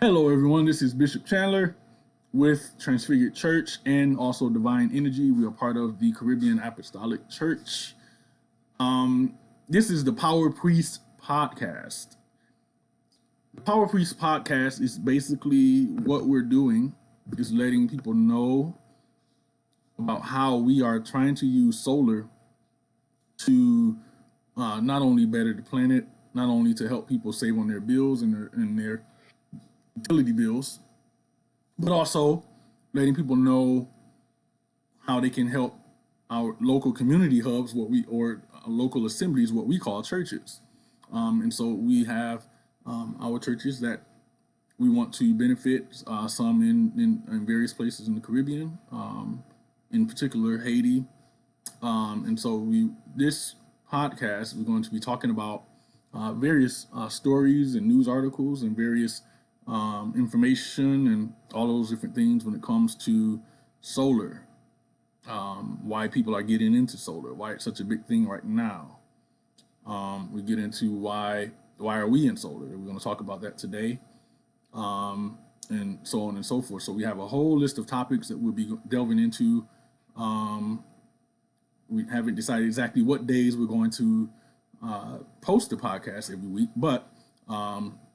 Hello, everyone. This is Bishop Chandler with Transfigured Church and also Divine Energy. We are part of the Caribbean Apostolic Church. This is the Power Priest Podcast. The Power Priest Podcast is basically what we're doing is letting people know about how we are trying to use solar to not only better the planet, not only to help people save on their bills and their utility bills, but also letting people know how they can help our local community hubs, or local assemblies, what we call churches. And so we have our churches that we want to benefit, some in various places in the Caribbean, in particular Haiti. And so this podcast, we're going to be talking about various stories and news articles and various information and all those different things when it comes to solar. Why people are getting into solar, why it's such a big thing right now. We get into why are we in solar. We're going to talk about that today, and so on and so forth. So we have a whole list of topics that we'll be delving into. We haven't decided exactly what days we're going to post the podcast every week, but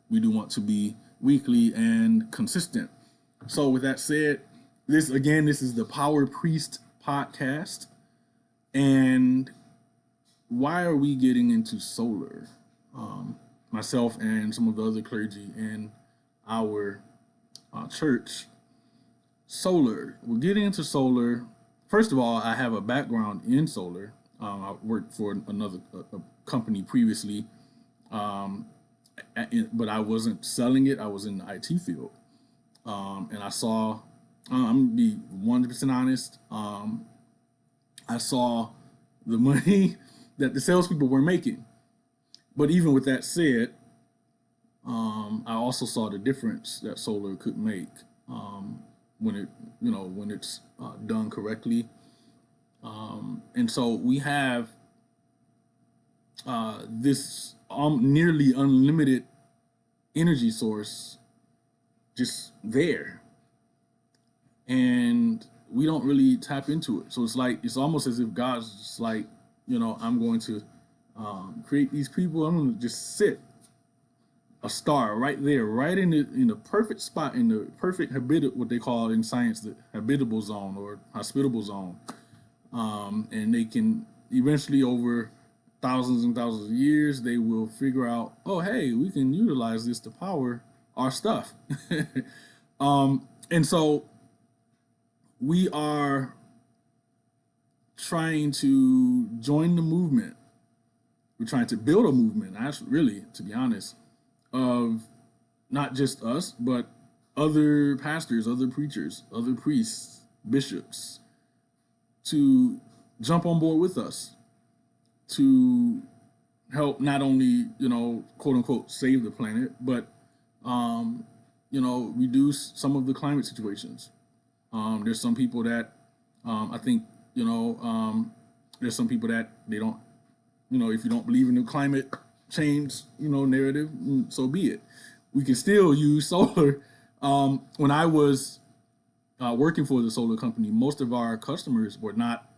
we do want to be weekly and consistent. So with that said, this is the Power Priest Podcast. And why are we getting into solar? Myself and some of the other clergy in our church. Solar. We're getting into solar. First of all, I have a background in solar. I worked for another company previously, but I wasn't selling it. I was in the IT field, and I saw. I'm gonna be 100% honest. I saw the money that the salespeople were making, but even with that said, I also saw the difference that solar could make when it's done correctly. And so we have this nearly unlimited energy source just there, and we don't really tap into it. So it's almost as if God's just like, I'm going to create these people. I'm going to just sit a star right there, right in the perfect spot, in the perfect what they call in science the habitable zone or hospitable zone, and they can eventually, over thousands and thousands of years, they will figure out, oh hey, we can utilize this to power our stuff. And so we are trying to join the movement. We're trying to build a movement, actually, really, to be honest, of not just us, but other pastors, other preachers, other priests, bishops, to jump on board with us to help not only, quote unquote, save the planet, but, reduce some of the climate situations. There's some people that I think, there's some people that they don't, if you don't believe in the climate change, narrative, so be it. We can still use solar. When I was working for the solar company, most of our customers were not,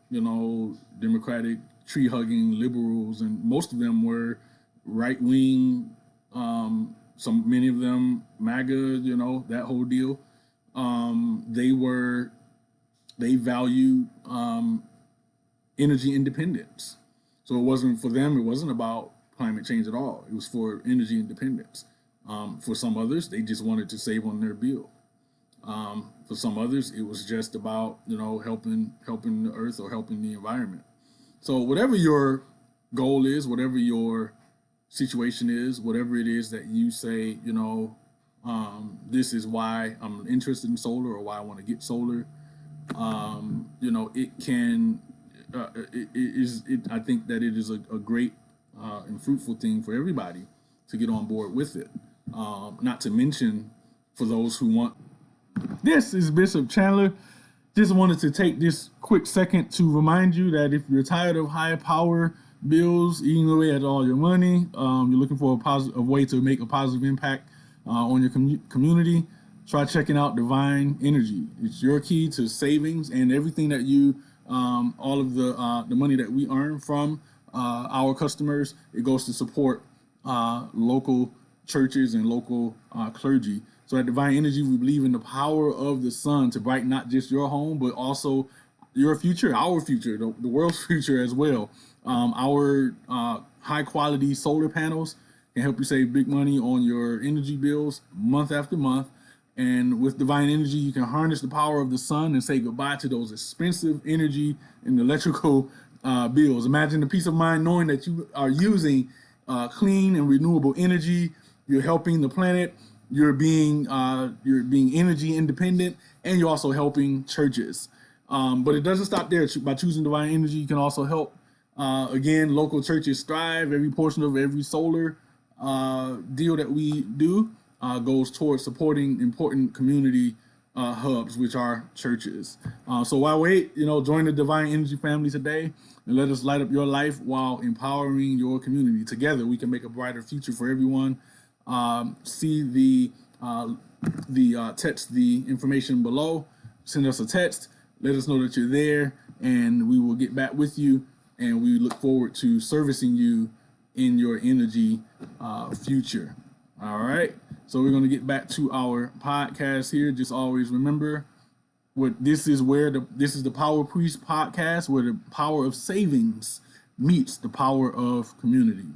Democratic, tree-hugging liberals, and most of them were right-wing, many of them MAGA, that whole deal. They valued energy independence. So it wasn't for them, it wasn't about climate change at all. It was for energy independence. For some others, they just wanted to save on their bill. For some others, it was just about, helping the earth or helping the environment. So whatever your goal is, whatever your situation is, whatever it is that you say, this is why I'm interested in solar or why I want to get solar, it can, I think that it is a great and fruitful thing for everybody to get on board with it. Not to mention for those who want. This is Bishop Chandler. Just wanted to take this quick second to remind you that if you're tired of high power bills eating away at all your money, you're looking for a way to make a positive impact on your community, try checking out Divine Energy. It's your key to savings and everything that you, all of the money that we earn from our customers, it goes to support local churches and local clergy. So at Divine Energy, we believe in the power of the sun to brighten not just your home, but also your future, our future, the world's future as well. Our high quality solar panels can help you save big money on your energy bills month after month. And with Divine Energy, you can harness the power of the sun and say goodbye to those expensive energy and electrical bills. Imagine the peace of mind knowing that you are using clean and renewable energy. You're helping the planet. You're being energy independent, and you're also helping churches. But it doesn't stop there. By choosing Divine Energy, you can also help again local churches thrive. Every portion of every solar deal that we do goes towards supporting important community hubs, which are churches. So why wait? Join the Divine Energy family today and let us light up your life while empowering your community. Together, we can make a brighter future for everyone. See the text, the information below. Send us a text. Let us know that you're there, and we will get back with you. And we look forward to servicing you in your energy future. All right. So we're going to get back to our podcast here. Just always remember, this is the Power Priest podcast, where the power of savings meets the power of community.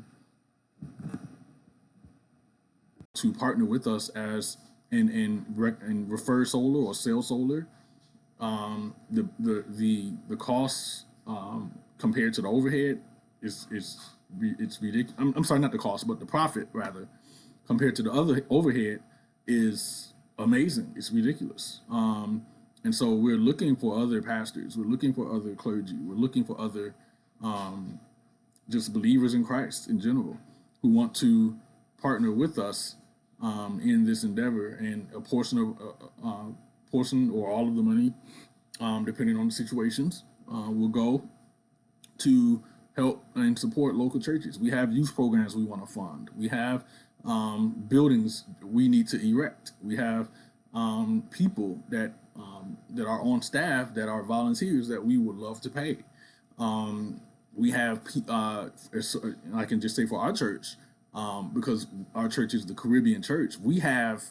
To partner with us as and refer solar or sell solar, the costs compared to the overhead it's ridiculous. I'm sorry, not the cost, but the profit rather compared to the other overhead is amazing. It's ridiculous. And so we're looking for other pastors. We're looking for other clergy. We're looking for other just believers in Christ in general who want to partner with us in this endeavor, and a portion or all of the money, depending on the situations, will go to help and support local churches. We have youth programs we want to fund. We have buildings we need to erect. We have people that are on staff that are volunteers that we would love to pay. We have, I can just say for our church, because our church is the Caribbean church, we have,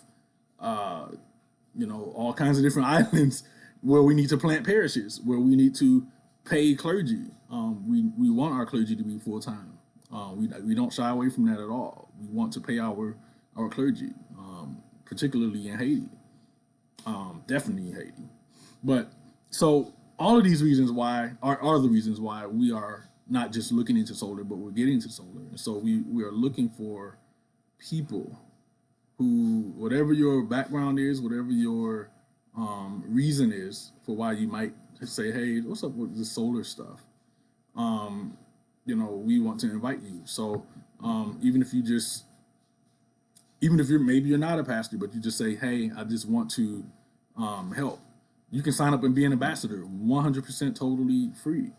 all kinds of different islands where we need to plant parishes, where we need to pay clergy. We want our clergy to be full time. We don't shy away from that at all. We want to pay our clergy, particularly in Haiti, definitely in Haiti. But so all of these reasons why are the reasons why we are not just looking into solar, but we're getting into solar. And so we are looking for people who, whatever your background is, whatever your reason is for why you might say, hey, what's up with this solar stuff? We want to invite you. So even if you're not a pastor, but you just say, hey, I just want to help, you can sign up and be an ambassador, 100% totally free.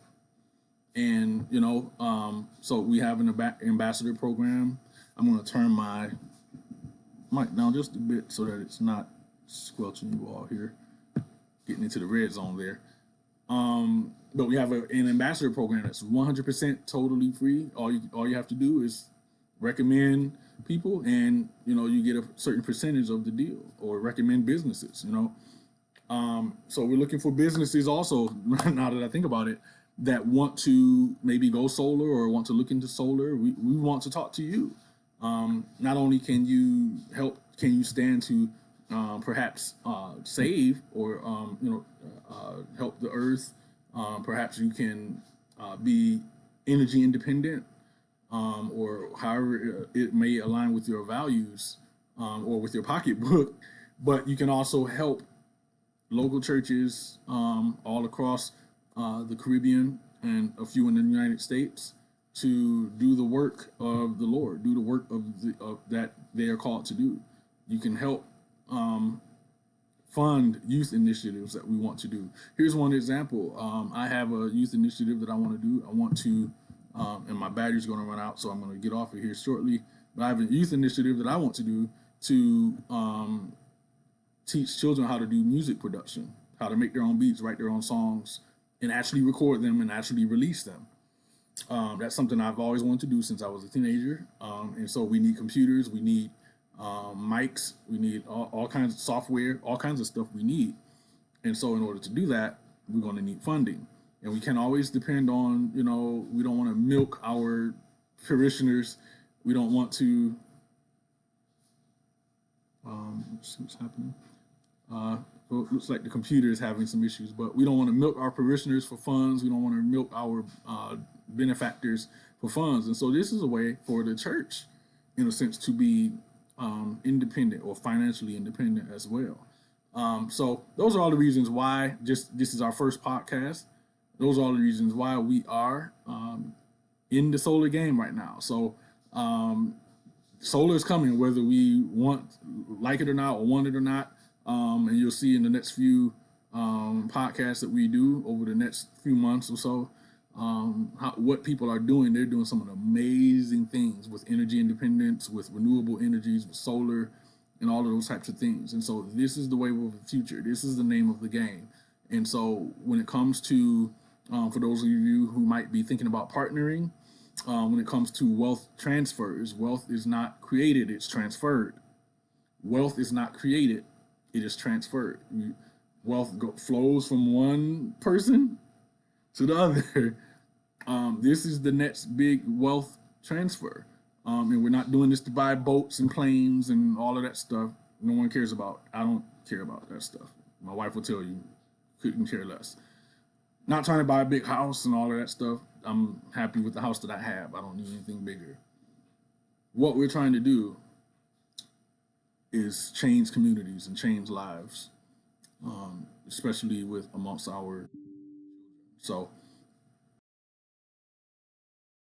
And, so we have an ambassador program. I'm going to turn my mic down just a bit so that it's not squelching you all here, getting into the red zone there. But we have an ambassador program that's 100% totally free. All you have to do is recommend people, and, you get a certain percentage of the deal, or recommend businesses, So we're looking for businesses also, now that I think about it, that want to maybe go solar or want to look into solar. We want to talk to you. Not only can you help, can you stand to perhaps save or help the earth. Perhaps you can be energy independent, or however it may align with your values or with your pocketbook. But you can also help local churches all across the Caribbean and a few in the United States to do the work of the Lord, do the work of that they are called to do. You can help fund youth initiatives that we want to do. Here's one example. I have a youth initiative that I want to do. I want to, and my battery's going to run out, so I'm going to get off of here shortly. But I have a youth initiative that I want to do to teach children how to do music production, how to make their own beats, write their own songs, and actually record them and actually release them. That's something I've always wanted to do since I was a teenager. And so we need computers, we need mics, we need all kinds of software, all kinds of stuff we need. And so in order to do that, we're going to need funding. And we can always depend on, we don't want to milk our parishioners. We don't want to, let's see what's happening. So it looks like the computer is having some issues, but we don't want to milk our parishioners for funds. We don't want to milk our benefactors for funds. And so this is a way for the church, in a sense, to be independent or financially independent as well. So those are all the reasons why this is our first podcast. Those are all the reasons why we are in the solar game right now. So solar is coming, whether we like it or not, or want it or not. And you'll see in the next few podcasts that we do over the next few months or so, what people are doing. They're doing some of the amazing things with energy independence, with renewable energies, with solar, and all of those types of things. And so this is the wave of the future. This is the name of the game. And so when it comes to, for those of you who might be thinking about partnering, when it comes to wealth transfers, wealth is not created, it's transferred. Wealth is not created, it is transferred. Wealth flows from one person to the other. This is the next big wealth transfer. And we're not doing this to buy boats and planes and all of that stuff. No one cares about. I don't care about that stuff. My wife will tell you, couldn't care less. Not trying to buy a big house and all of that stuff. I'm happy with the house that I have. I don't need anything bigger. What we're trying to do is change communities and change lives, especially with amongst our. So